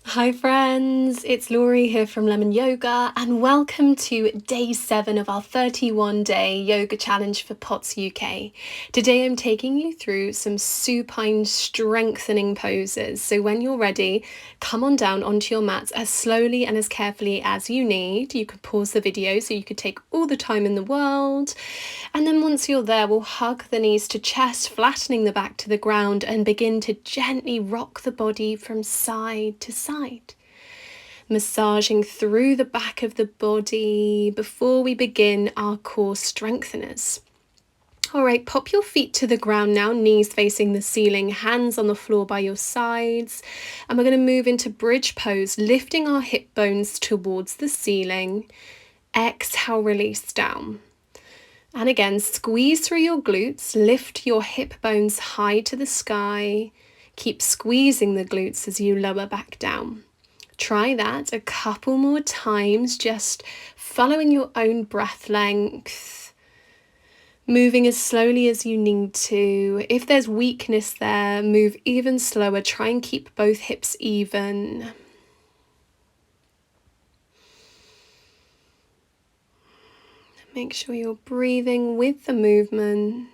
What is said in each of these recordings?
Hi friends, it's Laurie here from Lemon Yoga and welcome to day 7 of our 31-day yoga challenge for POTS UK. Today I'm taking you through some supine strengthening poses. So when you're ready, come on down onto your mats as slowly and as carefully as you need. You could pause the video so you could take all the time in the world. And then once you're there, we'll hug the knees to chest, flattening the back to the ground and begin to gently rock the body from side to side. Massaging through the back of the body before we begin our core strengtheners. All right, pop your feet to the ground now, knees facing the ceiling, hands on the floor by your sides. And we're going to move into bridge pose, lifting our hip bones towards the ceiling. Exhale, release down. And again, squeeze through your glutes, lift your hip bones high to the sky. Keep squeezing the glutes as you lower back down. Try that a couple more times, just following your own breath length, moving as slowly as you need to. If there's weakness there, move even slower. Try and keep both hips even. Make sure you're breathing with the movement.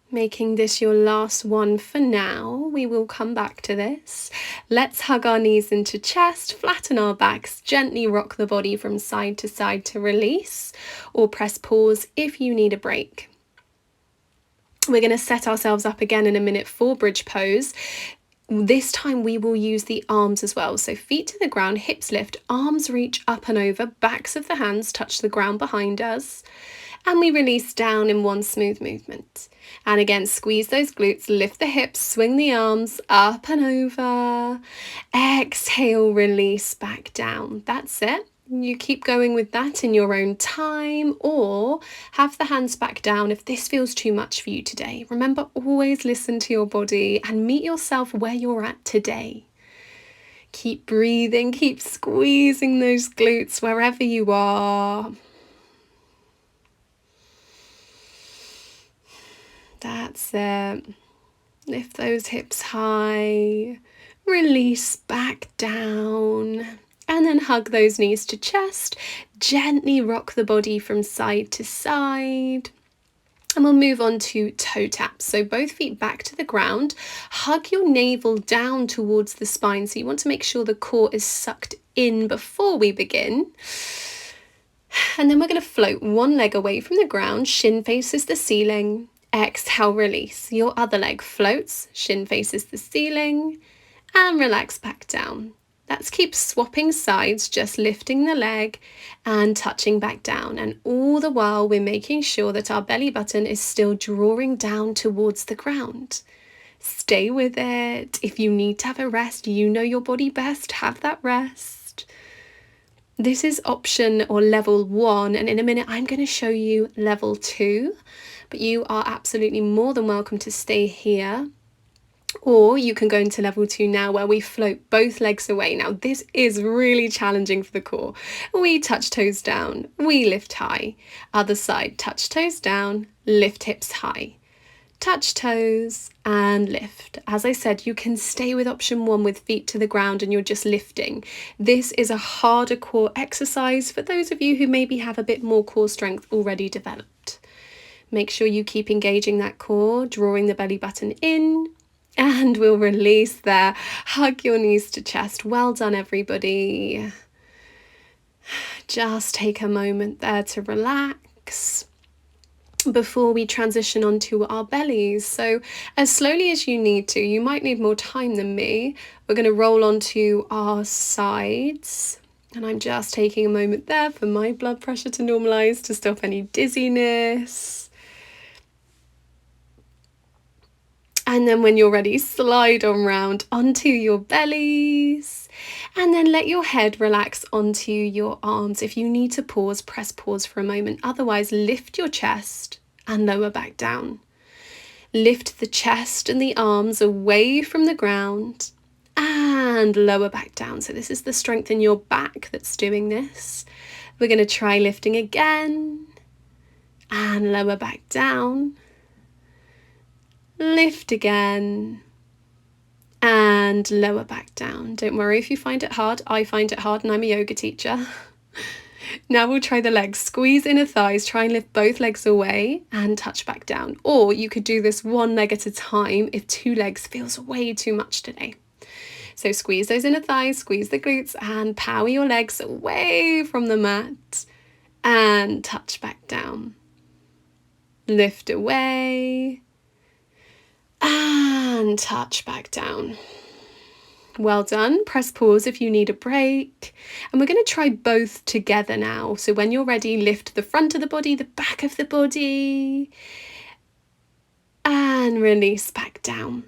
Making this your last one for now. We will come back to this. Let's hug our knees into chest, flatten our backs, gently rock the body from side to side to release, or press pause if you need a break. We're going to set ourselves up again in a minute for bridge pose. This time we will use the arms as well. So feet to the ground, hips lift, arms reach up and over, backs of the hands touch the ground behind us. And we release down in one smooth movement. And again, squeeze those glutes, lift the hips, swing the arms up and over. Exhale, release back down. That's it. You keep going with that in your own time, or have the hands back down if this feels too much for you today. Remember, always listen to your body and meet yourself where you're at today. Keep breathing, keep squeezing those glutes wherever you are. That's it. Lift those hips high, release back down. And then hug those knees to chest, gently rock the body from side to side. And we'll move on to toe taps. So both feet back to the ground, hug your navel down towards the spine. So you want to make sure the core is sucked in before we begin. And then we're going to float one leg away from the ground, shin faces the ceiling. Exhale, release. Your other leg floats, shin faces the ceiling, and relax back down. Let's keep swapping sides, just lifting the leg and touching back down. And all the while, we're making sure that our belly button is still drawing down towards the ground. Stay with it. If you need to have a rest, you know your body best, have that rest. This is option or level 1, and in a minute, I'm going to show you level 2. But you are absolutely more than welcome to stay here. Or you can go into level 2 now, where we float both legs away. Now this is really challenging for the core. We touch toes down, we lift high. Other side, touch toes down, lift hips high. Touch toes and lift. As I said, you can stay with option 1 with feet to the ground and you're just lifting. This is a harder core exercise for those of you who maybe have a bit more core strength already developed. Make sure you keep engaging that core, drawing the belly button in, and we'll release there. Hug your knees to chest. Well done, everybody. Just take a moment there to relax before we transition onto our bellies. So as slowly as you need to, you might need more time than me. We're going to roll onto our sides. And I'm just taking a moment there for my blood pressure to normalize, to stop any dizziness. And then when you're ready, slide on round onto your bellies. And then let your head relax onto your arms. If you need to pause, press pause for a moment. Otherwise, lift your chest and lower back down. Lift the chest and the arms away from the ground and lower back down. So this is the strength in your back that's doing this. We're going to try lifting again and lower back down. lift again, and lower back down. Don't worry if you find it hard. I find it hard and I'm a yoga teacher. Now we'll try the legs. Squeeze inner thighs, try and lift both legs away and touch back down. Or you could do this one leg at a time if two legs feels way too much today. So squeeze those inner thighs, squeeze the glutes, and power your legs away from the mat and touch back down. Lift away and touch back down. Well done. Press pause if you need a break. And we're going to try both together now. So when you're ready, lift the front of the body, the back of the body, and release back down.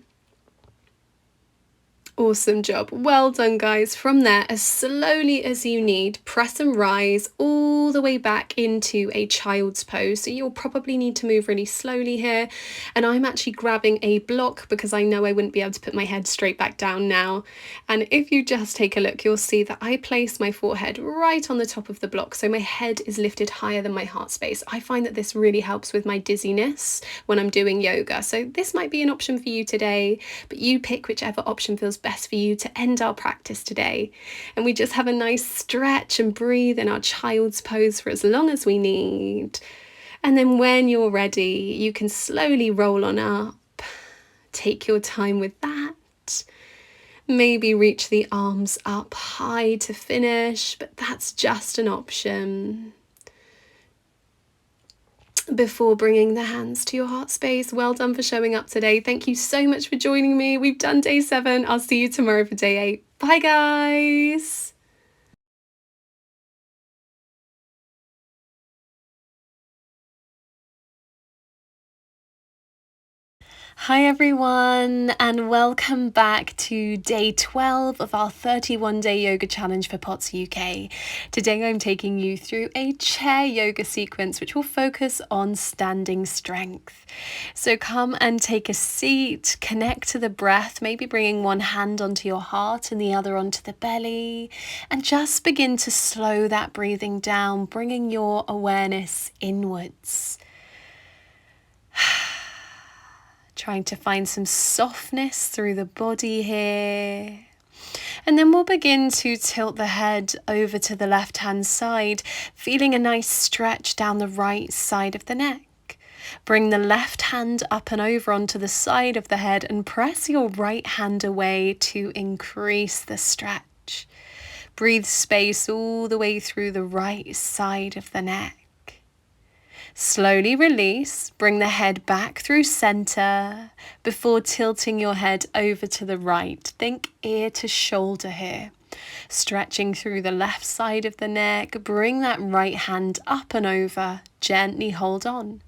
Awesome job. Well done, guys. From there, as slowly as you need, press and rise all the way back into a child's pose. So you'll probably need to move really slowly here. And I'm actually grabbing a block because I know I wouldn't be able to put my head straight back down now. And if you just take a look, you'll see that I place my forehead right on the top of the block. So my head is lifted higher than my heart space. I find that this really helps with my dizziness when I'm doing yoga. So this might be an option for you today, but you pick whichever option feels best for you to end our practice today. And we just have a nice stretch and breathe in our child's pose for as long as we need. And then when you're ready, you can slowly roll on up. Take your time with that. Maybe reach the arms up high to finish, but that's just an option. Before bringing the hands to your heart space. Well done for showing up today. Thank you so much for joining me. We've done day 7. I'll see you tomorrow for day 8. Bye, guys. Hi everyone, and welcome back to day 12 of our 31-day yoga challenge for POTS UK. Today I'm taking you through a chair yoga sequence which will focus on standing strength. So come and take a seat, connect to the breath, maybe bringing one hand onto your heart and the other onto the belly, and just begin to slow that breathing down, bringing your awareness inwards. Trying to find some softness through the body here. And then we'll begin to tilt the head over to the left-hand side, feeling a nice stretch down the right side of the neck. Bring the left hand up and over onto the side of the head and press your right hand away to increase the stretch. Breathe space all the way through the right side of the neck. Slowly release, bring the head back through center before tilting your head over to the right. Think ear to shoulder here. Stretching through the left side of the neck, bring that right hand up and over, gently hold on.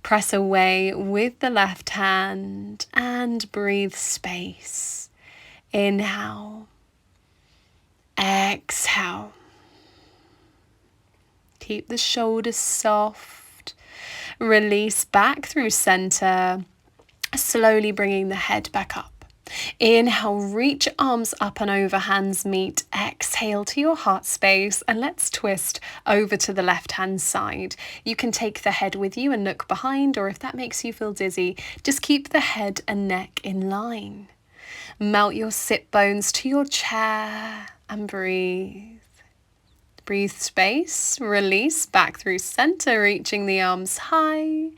Press away with the left hand and breathe space. Inhale, exhale. Keep the shoulders soft. Release back through center, slowly bringing the head back up. Inhale, reach arms up and over, hands meet. Exhale to your heart space and let's twist over to the left hand side. You can take the head with you and look behind, or if that makes you feel dizzy, just keep the head and neck in line. Melt your sit bones to your chair and breathe. Breathe space, release back through center, reaching the arms high.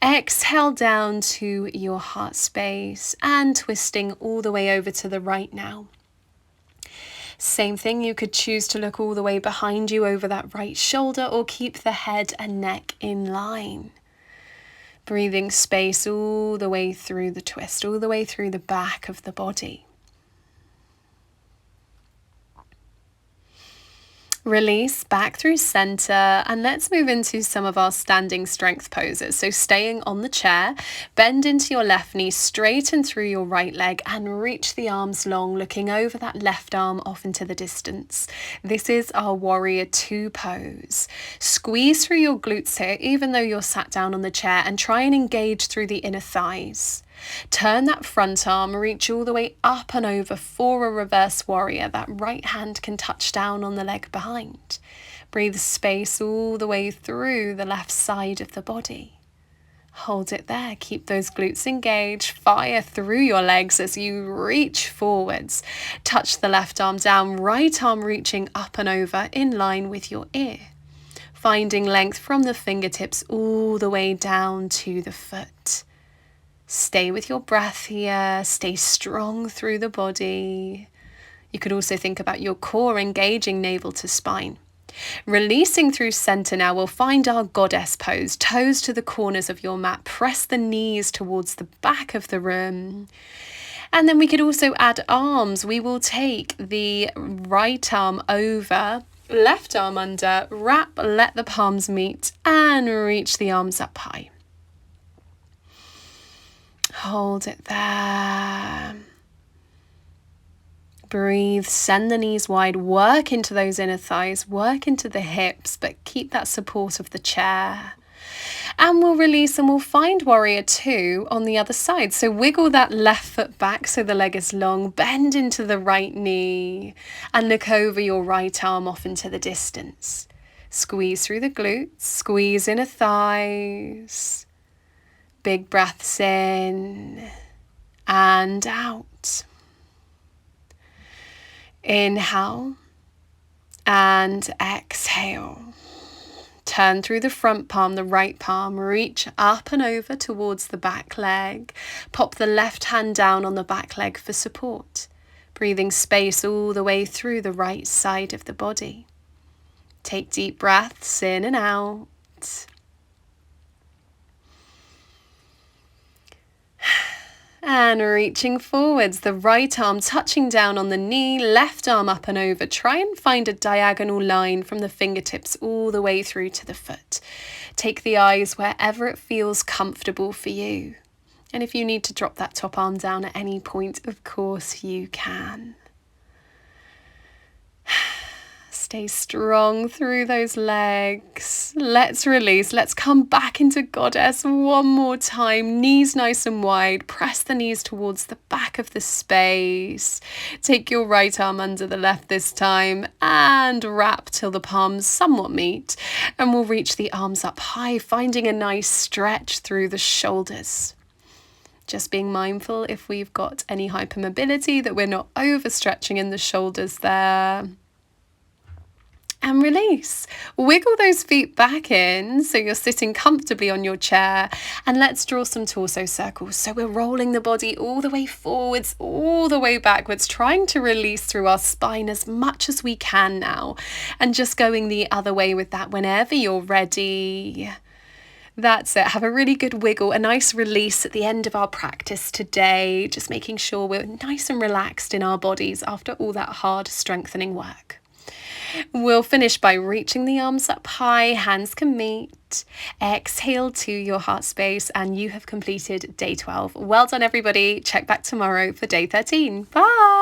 Exhale down to your heart space and twisting all the way over to the right now. Same thing, you could choose to look all the way behind you over that right shoulder or keep the head and neck in line. Breathing space all the way through the twist, all the way through the back of the body. Release back through center and let's move into some of our standing strength poses. So staying on the chair, bend into your left knee, straighten through your right leg and reach the arms long, looking over that left arm off into the distance. This is our warrior 2 pose. Squeeze through your glutes here, even though you're sat down on the chair, and try and engage through the inner thighs. Turn that front arm, reach all the way up and over for a reverse warrior. That right hand can touch down on the leg behind. Breathe space all the way through the left side of the body. Hold it there. Keep those glutes engaged. Fire through your legs as you reach forwards. Touch the left arm down, right arm reaching up and over in line with your ear. Finding length from the fingertips all the way down to the foot. Stay with your breath here. Stay strong through the body. You could also think about your core engaging navel to spine. Releasing through center now, we'll find our goddess pose. Toes to the corners of your mat. Press the knees towards the back of the room. And then we could also add arms. We will take the right arm over, left arm under, wrap, let the palms meet, and reach the arms up high. Hold it there. Breathe, send the knees wide, work into those inner thighs, work into the hips, but keep that support of the chair. And we'll release and we'll find warrior two on the other side. So wiggle that left foot back so the leg is long, bend into the right knee and look over your right arm off into the distance. Squeeze through the glutes, squeeze inner thighs. Big breaths in and out. Inhale and exhale. Turn through the front palm, the right palm, reach up and over towards the back leg. Pop the left hand down on the back leg for support. Breathing space all the way through the right side of the body. Take deep breaths in and out. And reaching forwards, the right arm touching down on the knee, left arm up and over. Try and find a diagonal line from the fingertips all the way through to the foot. Take the eyes wherever it feels comfortable for you. And if you need to drop that top arm down at any point, of course you can. Stay strong through those legs. Let's release. Let's come back into goddess one more time. Knees nice and wide. Press the knees towards the back of the space. Take your right arm under the left this time and wrap till the palms somewhat meet. And we'll reach the arms up high, finding a nice stretch through the shoulders. Just being mindful if we've got any hypermobility that we're not overstretching in the shoulders there. And release. Wiggle those feet back in so you're sitting comfortably on your chair, and let's draw some torso circles. So we're rolling the body all the way forwards, all the way backwards, trying to release through our spine as much as we can now, and just going the other way with that whenever you're ready. That's it. Have a really good wiggle, a nice release at the end of our practice today, just making sure we're nice and relaxed in our bodies after all that hard strengthening work. We'll finish by reaching the arms up high, hands can meet. Exhale to your heart space, and you have completed day 12. Well done, everybody. Check back tomorrow for day 13. Bye.